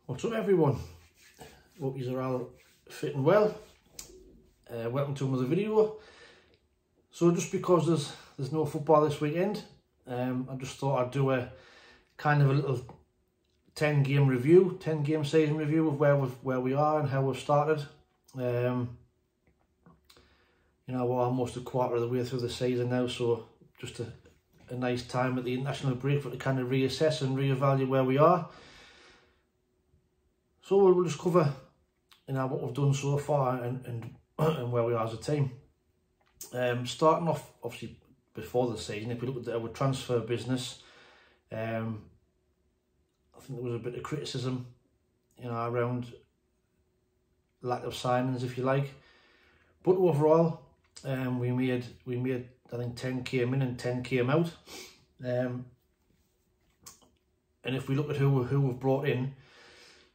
What's up everyone? Hope you are all fit and well. Welcome to another video. So just because there's no football this weekend, I just thought I'd do a kind of a little 10 game season review of where we are and how we've started. You know, we're almost a quarter of the way through the season now, so just a nice time at the international break for to kind of reassess and reevaluate where we are. So we'll just cover, you know, what we've done so far and where we are as a team. Starting off, obviously, before the season, if we look at our transfer business, I think there was a bit of criticism, you know, around lack of signings, if you like. But overall, we made I think 10 came in and 10 came out. And if we look at who we've brought in,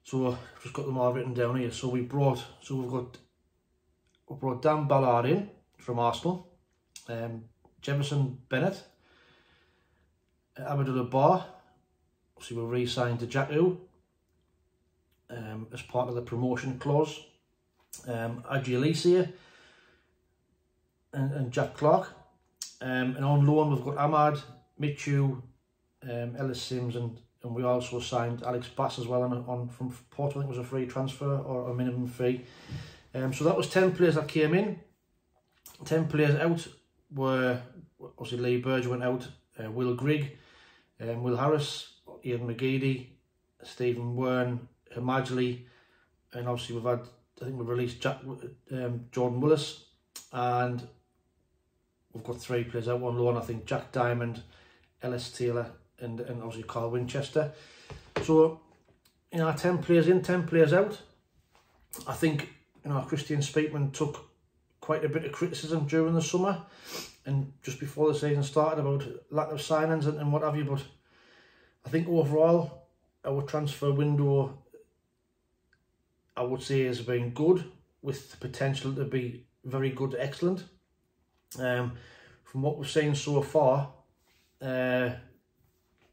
so I've just got them all written down here. So we've brought Dan Ballard in from Arsenal, Jefferson Bennett, Abdullah Bar. So we re-signed to Jacko as part of the promotion clause. Adji Alicia and Jack Clark. And on loan we've got Ahmad, Michu, Ellis Sims, and we also signed Alex Bass as well on from Porto. I think it was a free transfer or a minimum fee. So that was 10 players that came in. 10 players out were obviously Lee Burge went out, Will Grigg, Will Harris, Ian McGeady, Stephen Wern, Hamajli, and obviously we've released Jordan Willis, and we've got 3 players out on loan. I think Jack Diamond, Ellis Taylor, and obviously Carl Winchester. So, you know, 10 players in, 10 players out. I think, you know, Kristian Speakman took quite a bit of criticism during the summer and just before the season started about lack of signings and what have you. But I think overall, our transfer window, I would say, has been good, with the potential to be very good to excellent. From what we've seen so far,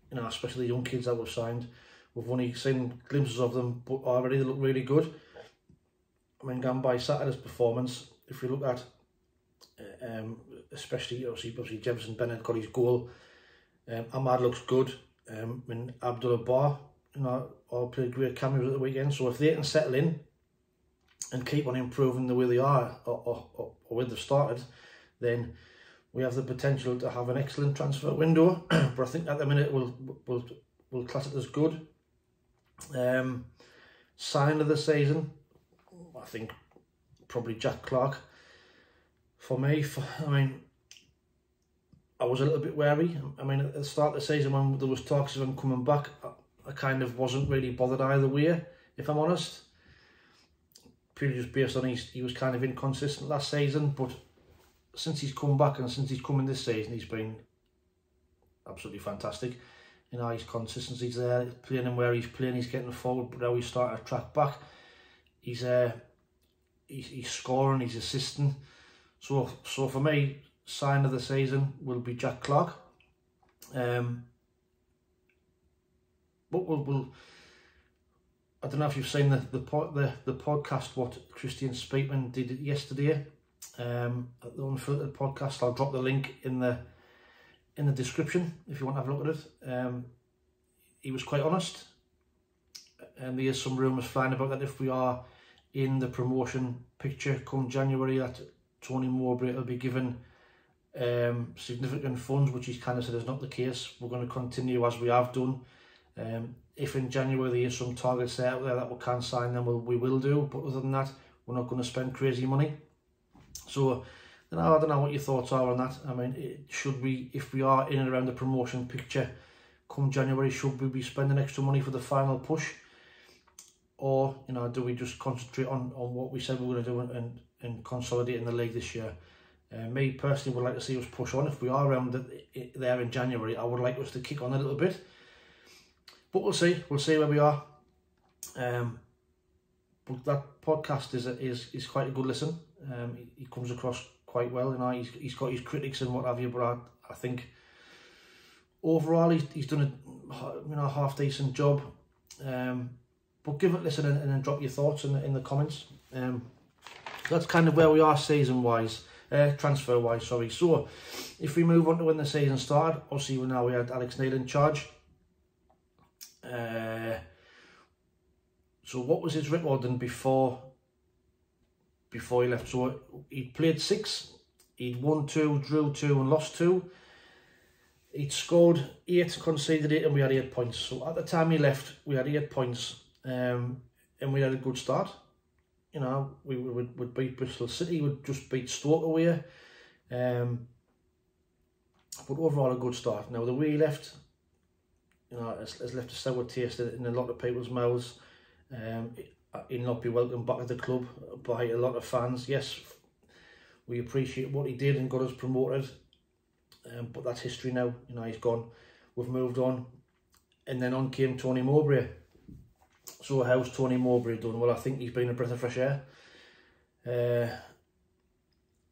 you know, especially the young kids that we've signed, we've only seen glimpses of them, but already they look really good. I mean, going by Saturday's performance, if you look at, especially obviously Jefferson Bennett got his goal. Ahmad looks good. And Abdullah Bar, you know, all played great cameos at the weekend. So if they can settle in and keep on improving the way they are, or where they've started, then we have the potential to have an excellent transfer window. But I think at the minute we'll class it as good. Sign of the season, I think probably Jack Clark. For me, I mean, I was a little bit wary. I mean, at the start of the season when there was talks of him coming back, I kind of wasn't really bothered either way, if I'm honest. Purely just based on he was kind of inconsistent last season, but since he's come back and since he's come in this season, he's been absolutely fantastic. You know, his consistency's there, he's playing him where he's playing, he's getting forward, but now he's starting to track back. He's scoring, he's assisting. So for me, sign of the season will be Jack Clark. But we'll I don't know if you've seen the podcast what Kristian Speakman did yesterday. At the Unfiltered podcast, I'll drop the link in the description if you want to have a look at it. He was quite honest, and there is some rumours flying about that if we are in the promotion picture come January, that Tony Mowbray will be given significant funds, which he's kind of said is not the case. We're going to continue as we have done. If in January there is some targets out there that we can sign, then we will do. But other than that, we're not going to spend crazy money. So, you know, I don't know what your thoughts are on that. I mean, should we, if we are in and around the promotion picture come January, should we be spending extra money for the final push? Or, you know, do we just concentrate on what we said we were going to do and consolidate in the league this year? Me personally would like to see us push on. If we are around there in January, I would like us to kick on a little bit. But we'll see where we are. But that podcast is quite a good listen. He comes across quite well, you know. He's got his critics and what have you, but I think overall he's done a half decent job. but give it a listen and then drop your thoughts in the comments. That's kind of where we are season-wise, transfer-wise, sorry. So, if we move on to when the season started, obviously we had Alex Neil in charge. So what was his record then before he left? So he played 6, he'd won 2, drew 2 and lost 2. He'd scored 8, conceded 8, and we had 8 points. So at the time he left, we had 8 points, and we had a good start. You know, we would beat Bristol City, we'd just beat Stoke away. But overall a good start. Now the way he left, you know, has left a sour taste in a lot of people's mouths. He'll not be welcome back at the club by a lot of fans. Yes, we appreciate what he did and got us promoted, but that's history now. You know, he's gone, we've moved on. And then on came Tony Mowbray. So how's Tony Mowbray done? Well, I think he's been a breath of fresh air.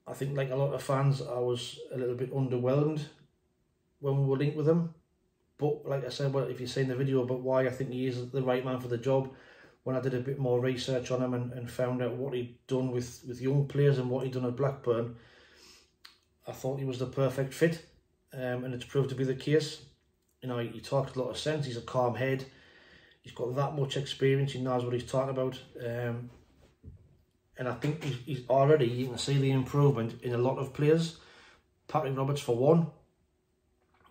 I think like a lot of fans, I was a little bit underwhelmed when we were linked with him. But like I said, well, if you've seen the video about why I think he is the right man for the job, when I did a bit more research on him and found out what he'd done with young players and what he'd done at Blackburn, I thought he was the perfect fit, and it's proved to be the case. You know, he talks a lot of sense, he's a calm head, he's got that much experience, he knows what he's talking about, and I think he's already, you can see the improvement in a lot of players. Patrick Roberts for one,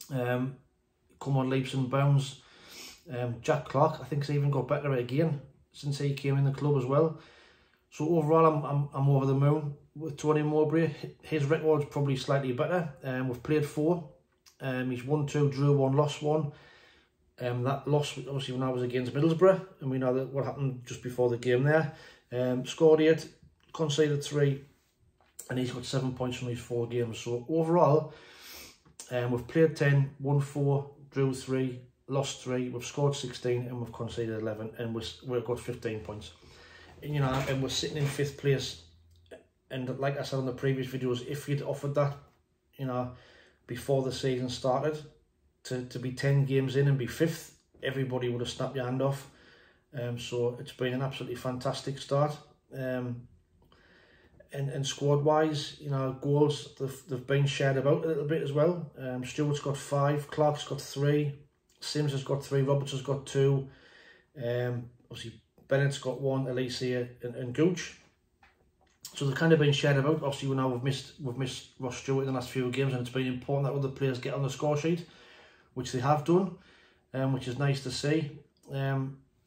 come on leaps and bounds. Jack Clark, I think, has even got better again since he came in the club as well. So overall, I'm over the moon with Tony Mowbray. His record's probably slightly better. We've played 4. He's won 2, drew 1, lost 1. That loss, obviously, when I was against Middlesbrough, and we know that what happened just before the game there. Scored 8, conceded 3, and he's got 7 points from these 4 games. So overall, we've played 10, won 4, drew 3, lost 3, we've scored 16, and we've conceded 11, and we've got 15 points. And, you know, and we're sitting in 5th place. And like I said on the previous videos, if you'd offered that, you know, before the season started, to be 10 games in and be 5th, everybody would have snapped your hand off. So it's been an absolutely fantastic start. And squad-wise, you know, goals, they've been shared about a little bit as well. Stewart's got 5, Clark's got 3, Sims has got 3, Roberts has got 2, obviously Bennett's got 1, Alicia and Gooch. So they've kind of been shared about. Obviously, we know we've missed Ross Stewart in the last few games, and it's been important that other players get on the score sheet, which they have done, which is nice to see.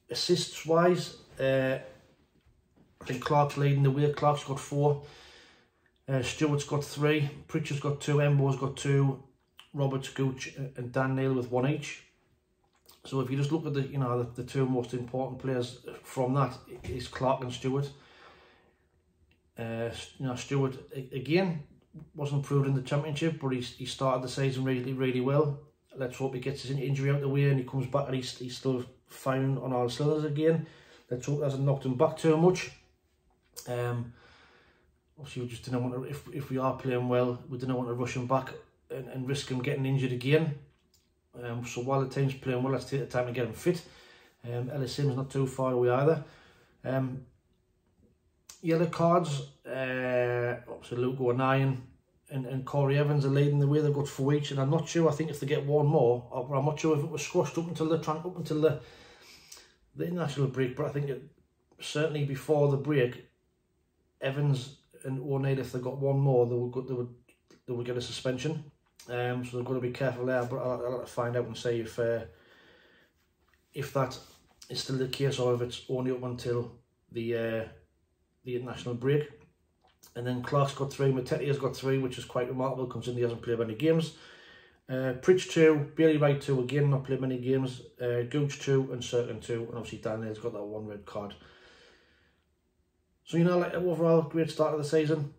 Assists-wise, I think Clark's leading the way. Clark's got 4, Stewart's got 3, Pritchard's got 2, Embo's got 2, Roberts, Gooch and Dan Neil with 1 each. So if you just look at the 2 most important players from that, is Clark and Stewart. Stewart again wasn't proved in the Championship, but he started the season really well. Let's hope he gets his injury out of the way and he comes back and he's still firing on all cylinders again. Let's hope it hasn't knocked him back too much. Obviously, we just didn't want to, if we are playing well, we didn't want to rush him back and risk him getting injured again. So while the team's playing well, let's take the time to get him fit. Ellis Sims not too far away either. Yellow cards, obviously Luke O'Neill and Corey Evans are leading the way. They've got 4 each, and I'm not sure. I think if they get 1 more, I'm not sure if it was squashed up until the international break. But I think certainly before the break, Evans and O'Neill, if they got 1 more, they would get a suspension. So they've got to be careful there. But I'll have to find out and see if that is still the case or if it's only up until the international break. And then Clark's got 3, Matetia's got 3, which is quite remarkable considering he hasn't played many games. Pritch 2, Bailey Wright 2 again, not played many games. Gooch 2 and Cirkin 2, and obviously Daniel's got that 1 red card. So, you know, like overall, great start of the season.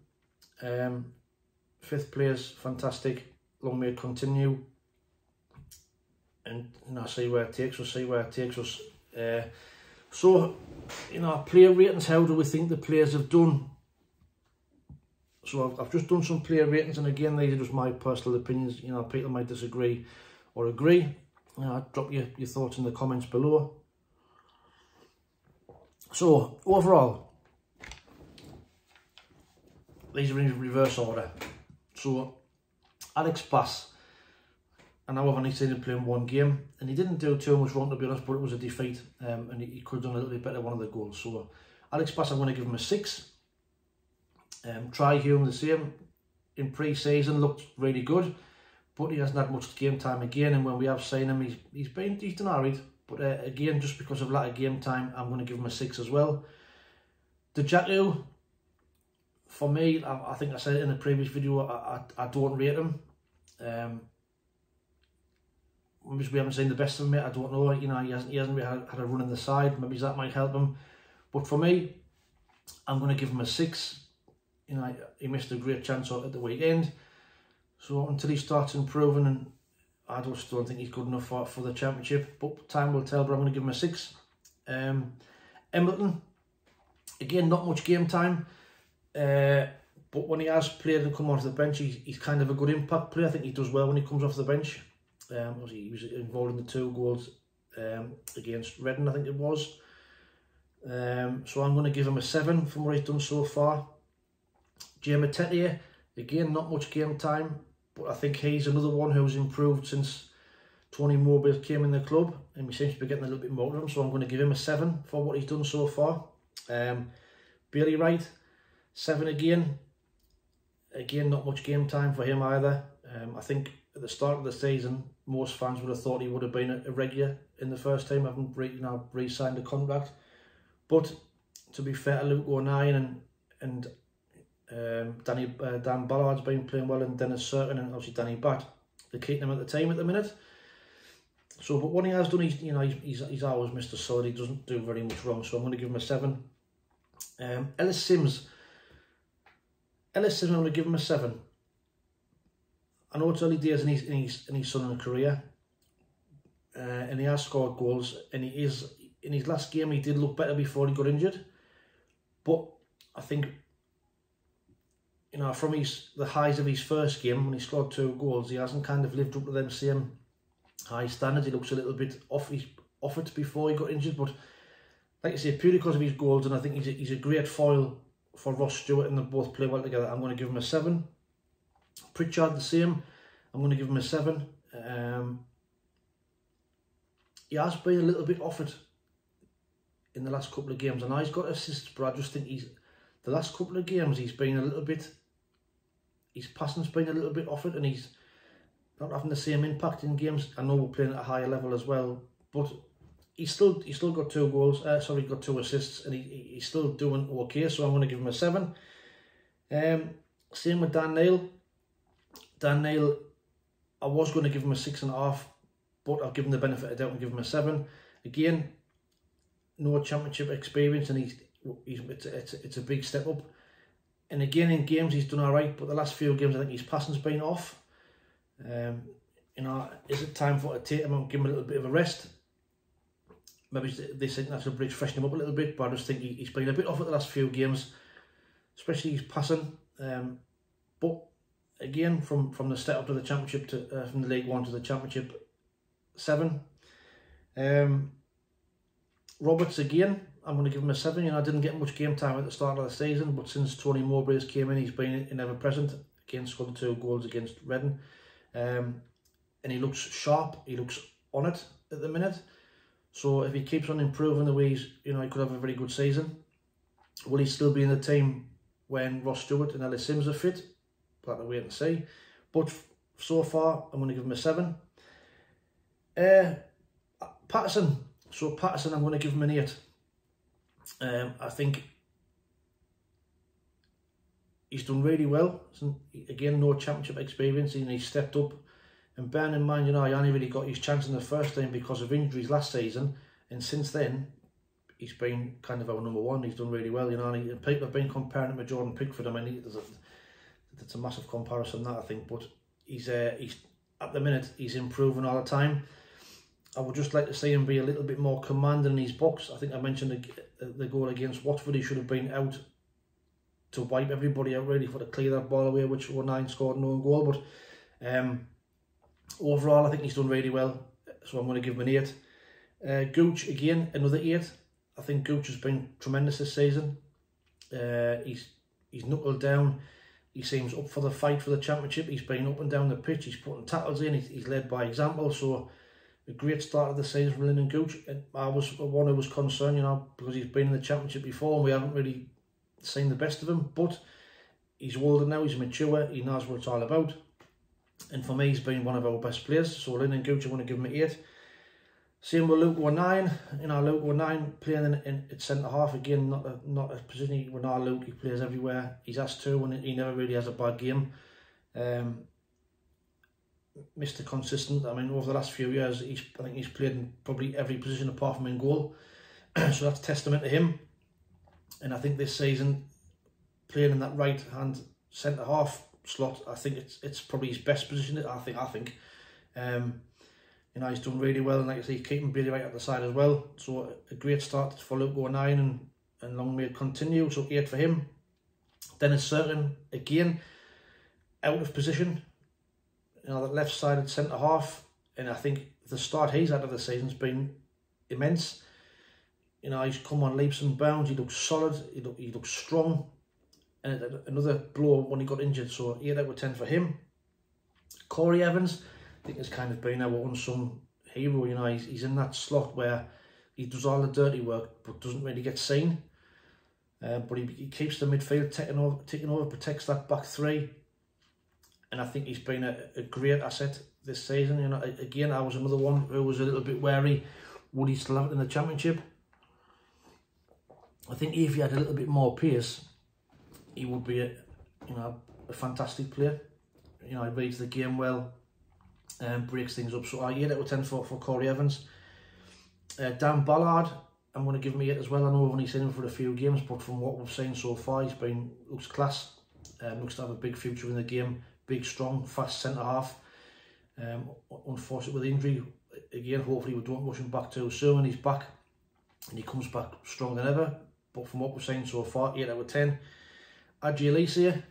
5th place, fantastic. Long may it continue. And, you know, see where it takes us, so, you know, player ratings, how do we think the players have done? So I've just done some player ratings, and again, these are just my personal opinions. You know, people might disagree or agree. You know, drop your thoughts in the comments below. So overall, these are in reverse order. So Alex Bass, I know I've only seen him playing one game, and he didn't do too much wrong, to be honest, but it was a defeat, and he could have done a little bit better one of the goals. So Alex Bass, I'm going to give him a 6. Try Hume the same. In pre-season looked really good, but he hasn't had much game time again, and when we have seen him, he's done alright. But again, just because of lack of game time, I'm going to give him a 6 as well. The Jacku, for me, I think I said it in the previous video, I don't rate him. Maybe we haven't seen the best of him yet, I don't know. You know, he hasn't really had a run in the side. Maybe that might help him. But for me, I'm going to give him a 6. You know, he missed a great chance at the weekend. So until he starts improving, and I just don't think he's good enough for the championship. But time will tell, but I'm going to give him a 6. Embleton, again, not much game time. But when he has played and come off the bench, he's kind of a good impact player. I think he does well when he comes off the bench. He was involved in the 2 goals against Reading, I think it was. So I'm going to give him a 7 from what he's done so far. Jamie Tetier, again, not much game time, but I think he's another one who's improved since Tony Mowbray came in the club, and he seems to be getting a little bit more of him, so I'm going to give him a 7 for what he's done so far. Bailey Wright, 7 again. Again, not much game time for him either. I think at the start of the season, most fans would have thought he would have been a regular in the first team, having re-signed a contract. But to be fair to Luke O'Nien and Dan Ballard's been playing well, and Dennis Certain, and obviously Danny Batt, they're keeping him at the team at the minute. So, but when he has done, he's always Mr. Solid. He doesn't do very much wrong, so I'm going to give him a 7. Ellis Sims, I'm going to give him a 7. I know it's early days in his son career, and he has scored goals, and he is in his last game he did look better before he got injured. But I think, you know, from the highs of his first game when he scored 2 goals, he hasn't kind of lived up to them same high standards. He looks a little bit off it before he got injured. But like I say, purely because of his goals, and I think he's a great foil for Ross Stewart, and they both play well together, I'm going to give him a 7. Pritchard the same, I'm going to give him a 7. He has been a little bit off it in the last couple of games. I know he's got assists, but I just think the last couple of games he's been a little bit, his passing's been a little bit off it, and he's not having the same impact in games. I know we're playing at a higher level as well, but he's still got 2 goals. Got 2 assists, and he's still doing okay. So I'm going to give him a 7. Same with Dan Neil. Dan Neil, I was going to give him a 6.5, but I've given the benefit of doubt and give him a 7. Again, no championship experience, and it's a big step up. And again, in games he's done all right, but the last few games I think his passing's been off. You know, is it time to take him and give him a little bit of a rest? Maybe this international break freshen him up a little bit, but I just think he's been a bit off at the last few games, especially his passing. But again, from the step up to the championship, from the League One to the championship, 7. Roberts again, I'm going to give him a 7. You know, I didn't get much game time at the start of the season, but since Tony Mowbray came in, he's been ever present. Again, scored 2 goals against Reading, and he looks sharp. He looks on it at the minute. So if he keeps on improving the way he could have a very good season. Will he still be in the team when Ross Stewart and Ellis Sims are fit? We'll have to wait and see. But so far, I'm going to give him a 7. Patterson. So Patterson, I'm going to give him an 8. I think he's done really well. Again, no championship experience, and he's stepped up. And bearing in mind, he only really got his chance in the first team because of injuries last season, and since then, he's been kind of our number 1. He's done really well, and people have been comparing him with Jordan Pickford. I mean, it's a massive comparison, that I think, but he's at the minute he's improving all the time. I would just like to see him be a little bit more commanding in his box. I think I mentioned the goal against Watford. He should have been out to wipe everybody out, really, for to clear that ball away, which O'Nien scored an own goal. But overall, I think he's done really well, so I'm going to give him an 8. Gooch, again, another 8. I think Gooch has been tremendous this season. He's knuckled down. He seems up for the fight for the championship. He's been up and down the pitch. He's putting tackles in. He's led by example. So a great start of the season from Lyndon Gooch. And I was one who was concerned, you know, because he's been in the championship before and we haven't really seen the best of him. But he's older now. He's mature. He knows what it's all about. And for me, he's been one of our best players. So Lyndon Gooch, I want to give him an 8. Same with Luke O'Nien. You know, Luke O'Nien playing at centre half again, not a position. We know Luke, he plays everywhere. He's asked to, and he never really has a bad game. Mr. Consistent. I mean, over the last few years, I think he's played in probably every position apart from in goal. So that's testament to him. And I think this season, playing in that right hand centre half slot, I think it's probably his best position. I think. You know, he's done really well, and like I say, he's keeping Billy right at the side as well. So a great start for Luke O'Nien, and long may it continue. So 8 for him. Dennis Certain, again, out of position. You know, that left-sided centre-half, and I think the start he's had of the season's been immense. You know, he's come on leaps and bounds. He looks solid. He looks strong. And another blow when he got injured. So 8 out of 10 for him. Corey Evans, I think has kind of been our unsung hero. You know, he's in that slot where he does all the dirty work but doesn't really get seen. But he keeps the midfield taking over, protects that back three, and I think he's been a great asset this season. You know, again, I was another one who was a little bit wary. Would he still have it in the championship? I think if he had a little bit more pace, he would be a fantastic player. You know, he reads the game well. Breaks things up. So 8 out of 10 for Corey Evans. Dan Ballard, I'm going to give him 8 as well. I know we've only seen him for a few games, but from what we've seen so far, looks class. Looks to have a big future in the game. Big, strong, fast centre half. Unfortunate with the injury. Again, hopefully we don't rush him back too soon, and he's back, and he comes back stronger than ever. But from what we've seen so far, 8 out of 10. Adji Alicia,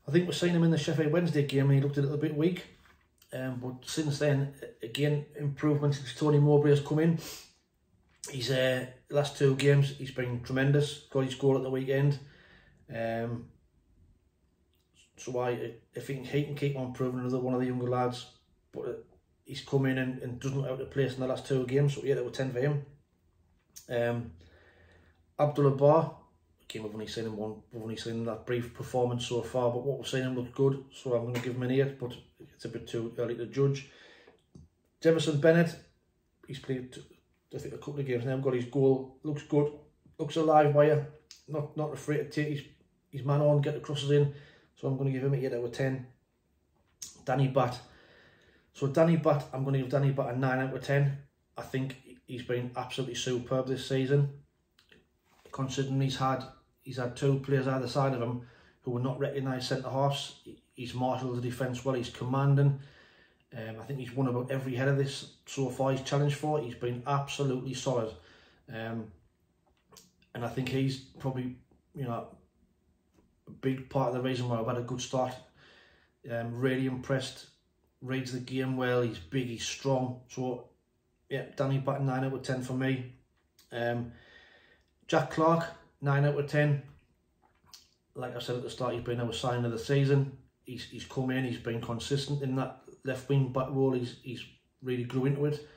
I think we've seen him in the Sheffield Wednesday game, and he looked a little bit weak. But since then, again, improvement since Tony Mowbray has come in. His last 2 games, he's been tremendous. Got his goal at the weekend. So if he can keep on improving, another one of the younger lads. But he's come in and doesn't look out of place in the last 2 games, so 8 out of 10 for him. Abdullah Bar, again, we've only seen that brief performance so far, but what we've seen him look good, so I'm going to give him an 8, but it's a bit too early to judge. Jefferson Bennett, he's played, I think, a couple of games now, got his goal, looks good, looks a live wire, not afraid to take his man on, get the crosses in, so I'm going to give him an 8 out of 10. Danny Batt. So Danny Batt, I'm going to give Danny Batt a 9 out of 10. I think he's been absolutely superb this season, considering he's had 2 players either side of him who were not recognised centre-halves. He's marshalled the defence well, he's commanding. I think he's won about every header this so far he's challenged for. He's been absolutely solid. And I think he's probably, you know, a big part of the reason why I've had a good start. Really impressed, reads the game well, he's big, he's strong. So, yeah, Danny Batt, 9 out of 10 for me. Jack Clark, 9 out of 10. Like I said at the start, he's been our sign of the season. He's come in, he's been consistent in that left wing back role. He's really grew into it.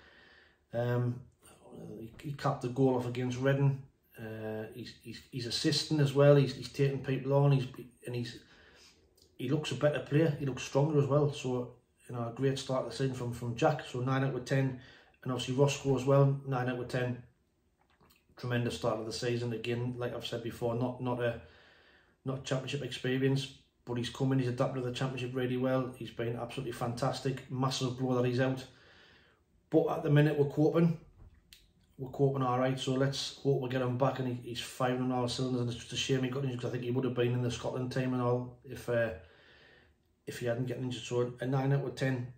He capped the goal off against Reading. He's assisting as well. He's taking people on. He looks a better player. He looks stronger as well. So, you know, a great start of the season from Jack. So 9 out of 10, and obviously Roscoe as well, 9 out of 10. Tremendous start of the season. Again, like I've said before, not championship experience, but he's come in, he's adapted to the championship really well. He's been absolutely fantastic. Massive blow that he's out. But at the minute we're coping all right. So let's hope we get him back and he's firing on all cylinders. And it's just a shame he got injured, because I think he would have been in the Scotland team and all if he hadn't gotten injured. So a 9 out of 10.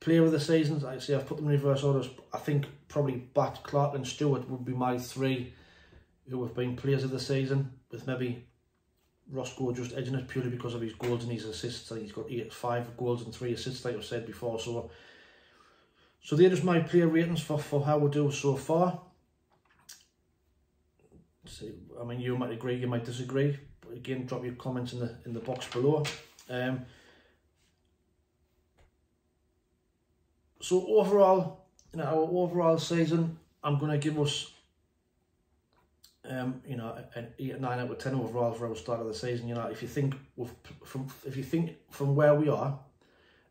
Player of the season, like I say, I've put them in reverse orders. I think probably Batt, Clark and Stewart would be my 3 who have been players of the season, with maybe Roscoe just edging it purely because of his goals and his assists. I think he's got 5 goals and 3 assists, like I've said before. So they're just my player ratings for how we do so far. So, I mean, you might agree, you might disagree. But again, drop your comments in the box below. So overall, you know, our overall season, I'm going to give us, you know, an 8 or 9 out of 10 overall for our start of the season. You know, if you think from where we are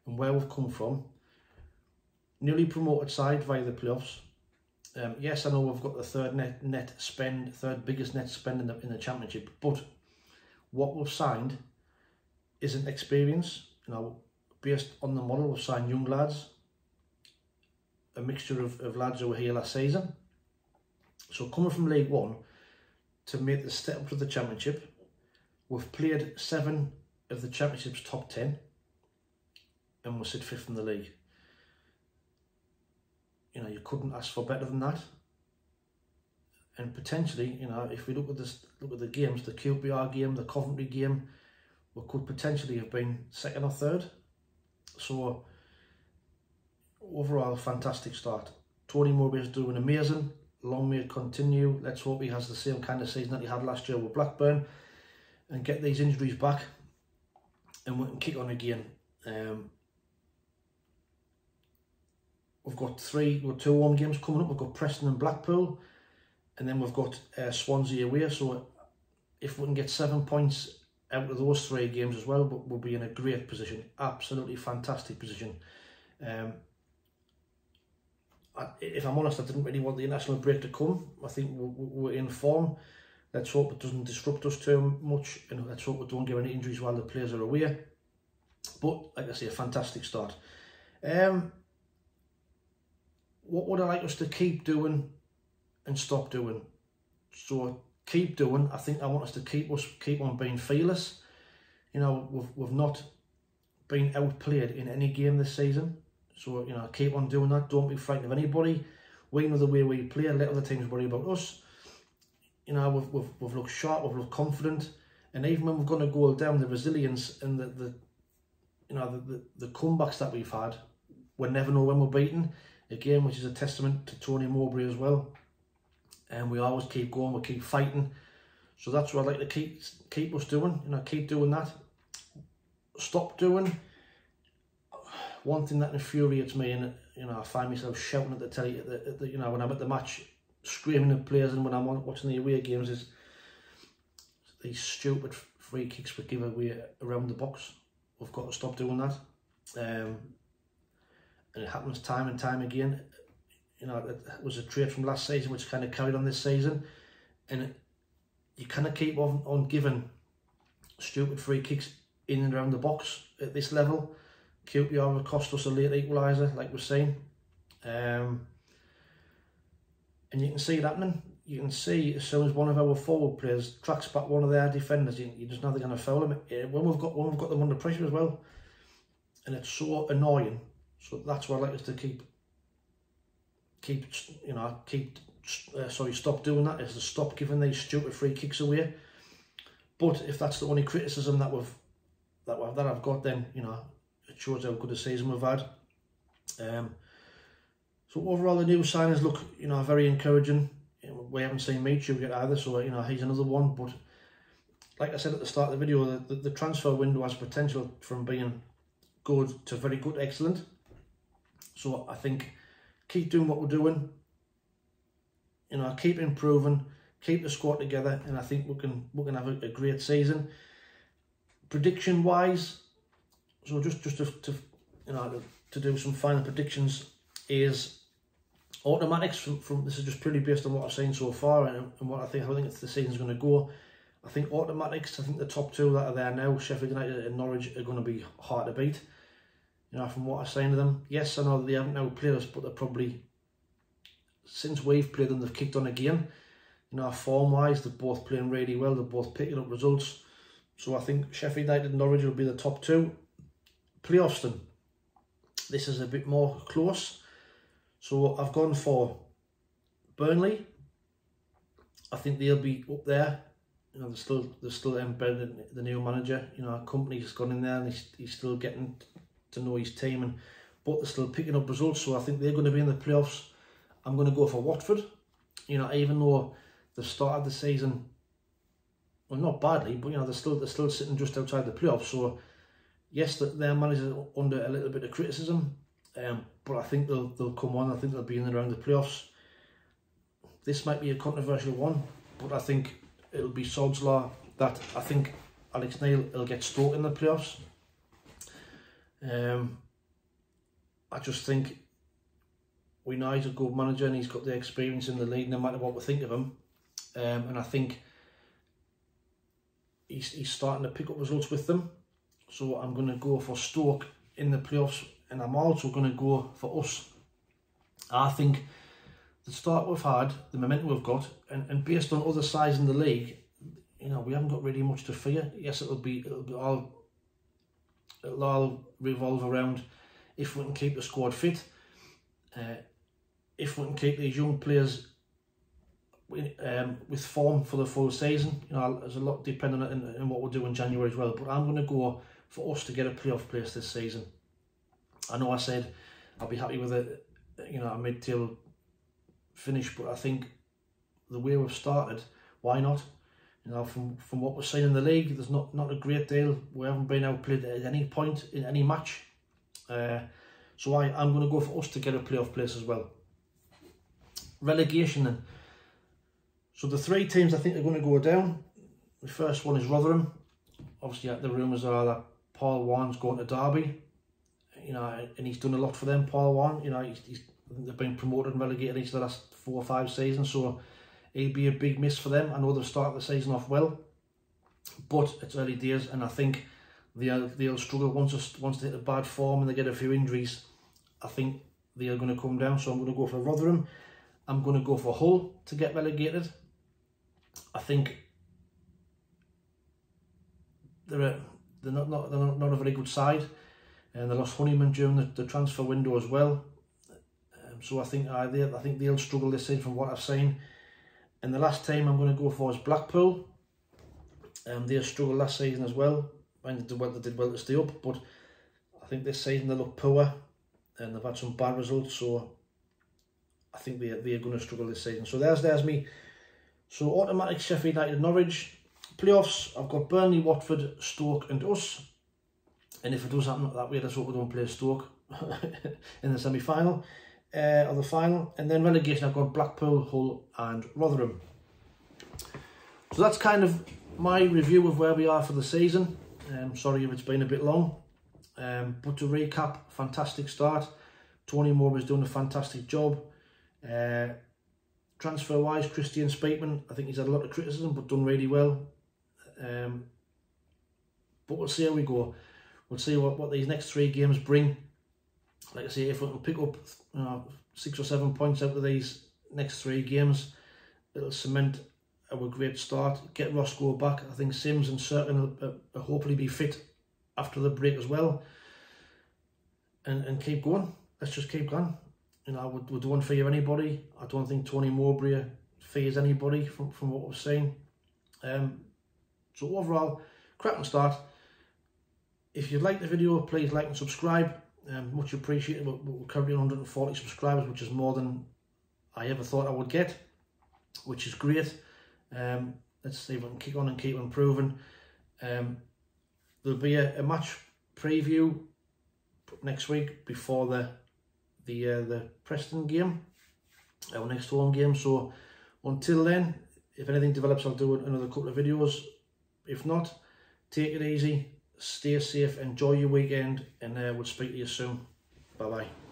and where we've come from, newly promoted side via the playoffs. Yes, I know we've got the third biggest net spend in the championship, but what we've signed isn't experience. You know, based on the model, we've signed young lads, a mixture of lads who were here last season. So coming from League One to make the step up to the championship, we've played 7 of the championship's top 10, and we'll sit 5th in the league. You know, you couldn't ask for better than that. And potentially, you know, if we look at the games, the QPR game, the Coventry game, we could potentially have been 2nd or 3rd. So overall, fantastic start. Tony Mowbray is doing amazing. Long may it continue. Let's hope he has the same kind of season that he had last year with Blackburn, and get these injuries back, and we can kick on again. We've got 2 home games coming up. We've got Preston and Blackpool, and then we've got Swansea away. So if we can get 7 points out of those 3 games as well, we'll be in a great position. Absolutely fantastic position. If I'm honest, I didn't really want the international break to come. I think we're in form. Let's hope it doesn't disrupt us too much, and let's hope we don't get any injuries while the players are away. But like I say, a fantastic start. What would I like us to keep doing and stop doing? So keep doing. I think I want us to keep on being fearless. You know, we've not been outplayed in any game this season. So, you know, keep on doing that. Don't be frightened of anybody. We know the way we play. Let other teams worry about us. You know, we've looked sharp. We've looked confident. And even when we've gone a goal down, the resilience and the comebacks that we've had, we never know when we're beaten. Again, which is a testament to Tony Mowbray as well. And we always keep going. We keep fighting. So that's what I'd like to keep us doing. You know, keep doing that. Stop doing. One thing that infuriates me, and you know, I find myself shouting at the telly, you know, when I'm at the match, screaming at players, and when I'm watching the away games, is these stupid free kicks we give away around the box. We've got to stop doing that. And it happens time and time again. You know, it was a trait from last season which kind of carried on this season, and you kind of keep on giving stupid free kicks in and around the box at this level. QPR will cost us a late equaliser, like we're saying. And you can see it happening. You can see as soon as one of our forward players tracks back one of their defenders, you just know they're going to foul him. When we've got them under pressure as well, and it's so annoying. So that's what I'd like us to stop doing that. Is to stop giving these stupid free kicks away. But if that's the only criticism that I've got, then you know, it shows how good a season we've had. So overall, the new signings look, you know, very encouraging. We haven't seen Michu yet either, so you know, he's another one. But like I said at the start of the video, the transfer window has potential from being good to very good, excellent. So I think keep doing what we're doing. You know, keep improving, keep the squad together, and I think we can have a great season. Prediction wise, so just to you know, to do some final predictions, is automatics from this is just purely based on what I've seen so far and what I think the season's going to go. I think automatics, I think the top 2 that are there now, Sheffield United and Norwich, are going to be hard to beat. You know, from what I've seen to them. Yes, I know that they haven't now played us, but they're probably, since we've played them, they've kicked on again. You know, form-wise, they're both playing really well. They're both picking up results. So I think Sheffield United and Norwich will be the top 2. Playoffs then, this is a bit more close. So I've gone for Burnley. I think they'll be up there. You know, they're still embedded in the new manager. You know, our company's gone in there and he's still getting to know his team, but they're still picking up results. So I think they're going to be in the playoffs. I'm going to go for Watford. You know, even though they've started the season, well, not badly, but you know, they're still sitting just outside the playoffs. So yes, their manager's under a little bit of criticism, but I think they'll come on. I think they'll be in and around the playoffs. This might be a controversial one, but I think it'll be sod's law that I think Alex Neil will get Stoke in the playoffs. I just think we know he's a good manager and he's got the experience in the league, no matter what we think of him. And I think he's starting to pick up results with them. So I'm going to go for Stoke in the playoffs, and I'm also going to go for us. I think the start we've had, the momentum we've got, and based on other sides in the league, you know, we haven't got really much to fear. Yes, it'll all revolve around if we can keep the squad fit, if we can keep these young players with form for the full season. You know, there's a lot depending on what we'll do in January as well. But I'm going to go for us to get a playoff place this season. I know I said I'll be happy with a mid-table finish, but I think the way we've started, why not? You know, from what we're seeing in the league, there's not a great deal. We haven't been outplayed at any point in any match. So I'm going to go for us to get a playoff place as well. Relegation then. So the three teams I think are going to go down. The first one is Rotherham. Obviously, the rumours are that Paul Warne's going to Derby. You know, and he's done a lot for them, Paul Warne. You know, they've been promoted and relegated each of the last 4 or 5 seasons, so it'll be a big miss for them. I know they've started the season off well, but it's early days, and I think they'll struggle once they hit a bad form and they get a few injuries. I think they're going to come down, so I'm going to go for Rotherham. I'm going to go for Hull to get relegated. I think they're not a very good side, and they lost Honeyman during the transfer window as well. So I think they'll struggle this season from what I've seen. And the last team I'm going to go for is Blackpool. They struggled last season as well. They did well to stay up, but I think this season they look poor and they've had some bad results. So I think they're going to struggle this season. So there's me. So automatic Sheffield United, Norwich. Playoffs, I've got Burnley, Watford, Stoke and us. And if it does happen that way, let's hope we don't play Stoke in the semi-final or the final. And then relegation, I've got Blackpool, Hull and Rotherham. So that's kind of my review of where we are for the season. Sorry if it's been a bit long. But to recap, fantastic start. Tony Moore is doing a fantastic job. Transfer-wise, Kristian Speakman, I think he's had a lot of criticism, but done really well. But we'll see how we go. We'll see what these next 3 games bring. Like I say, if we can pick up 6 or 7 points out of these next 3 games, it'll cement our great start. Get Roscoe back. I think Sims and Certain will hopefully be fit after the break as well. And keep going. Let's just keep going. You know, we don't fear anybody. I don't think Tony Mowbray fears anybody from what we've seen. So overall, cracking start. If you like the video, please like and subscribe. Much appreciated. We're currently 140 subscribers, which is more than I ever thought I would get, which is great. Let's see if we can kick on and keep improving. There'll be a match preview next week before the Preston game, our next home game. So until then, if anything develops, I'll do another couple of videos. If not, take it easy, stay safe, enjoy your weekend, and we'll speak to you soon. Bye bye.